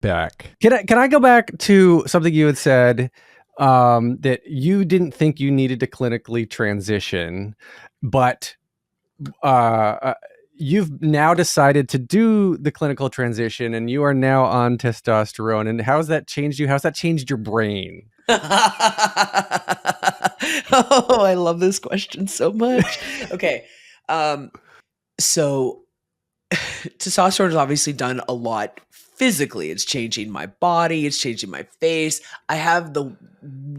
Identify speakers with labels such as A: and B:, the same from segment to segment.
A: back. Can I go back to something you had said, that you didn't think you needed to clinically transition, but uh, uh, you've now decided to do the clinical transition, and you are now on testosterone. And how's that changed you? How's that changed your brain?
B: Oh, I love this question so much. Okay. Um, so testosterone has obviously done a lot physically. It's changing my body, it's changing my face. I have the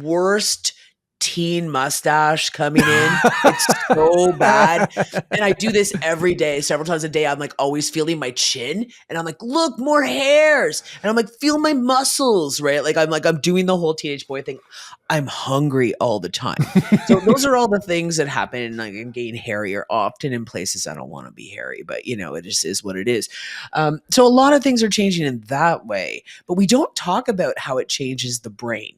B: worst teen mustache coming in. It's so bad. And I do this every day, several times a day. I'm like always feeling my chin and I'm like, look, more hairs. And I'm like, feel my muscles, right? I'm doing the whole teenage boy thing. I'm hungry all the time. So those are all the things that happen. Like I'm getting hairier often in places I don't want to be hairy, but it just is what it is. So a lot of things are changing in that way, but we don't talk about how it changes the brain.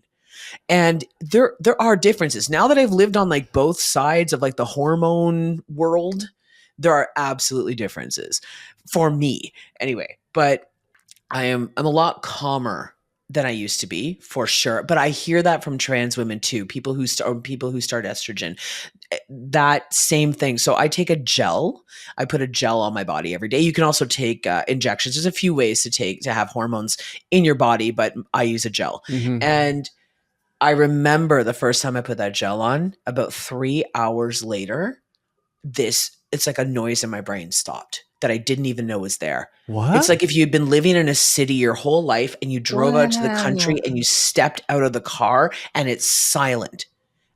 B: And there are differences. Now that I've lived on like both sides of like the hormone world, there are absolutely differences for me anyway. But I'm a lot calmer than I used to be, for sure. But I hear that from trans women too, people who start estrogen. That same thing. So I take a gel. I put a gel on my body every day. You can also take injections. There's a few ways to have hormones in your body, but I use a gel.
A: Mhm.
B: And I remember the first time I put that gel on, about 3 hours later, it's like a noise in my brain stopped that I didn't even know was there. It's
A: What?
B: like if you'd been living in a city your whole life and you drove out to the country
C: Wow.
B: and you stepped out of the car and it's silent.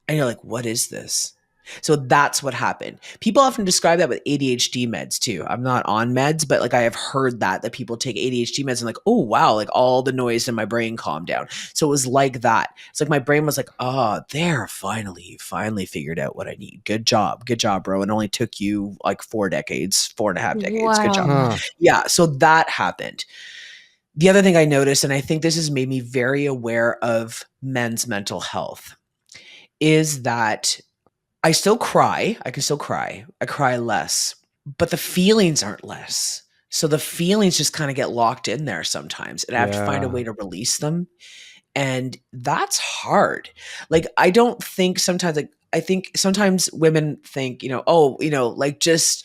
B: And you're like, what is this? So that's what happened. People often describe that with ADHD meds too. I'm not on meds, but like I have heard that people take ADHD meds and like, oh wow, like all the noise in my brain calmed down. So it was like that. It's like my brain was like, oh, there, finally, you finally figured out what I need. Good job, bro. It only took you like 4 decades, 4.5 decades. Good job.
C: Wow.
A: Huh.
B: Yeah. So that happened. The other thing I noticed, and I think this has made me very aware of men's mental health, is that I still cry. I can still cry. I cry less, but the feelings aren't less. So the feelings just kind of get locked in there sometimes, and I have to find a
A: Yeah.
B: way to release them. And that's hard. Like, I don't think sometimes, like, I think sometimes women think, oh, like just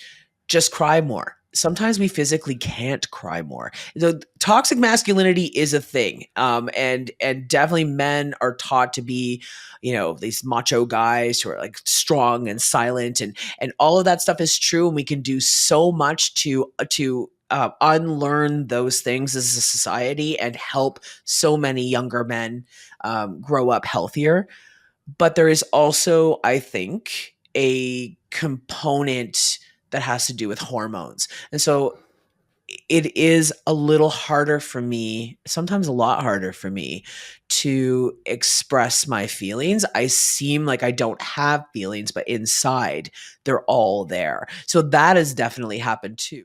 B: cry more. Sometimes we physically can't cry more. The toxic masculinity is a thing. And definitely men are taught to be, these macho guys who are like strong and silent, and all of that stuff is true. And we can do so much to unlearn those things as a society and help so many younger men grow up healthier. But there is also, I think, a component that has to do with hormones. And so it is a little harder for me, sometimes a lot harder for me to express my feelings. I seem like I don't have feelings, but inside they're all there. So that has definitely happened too.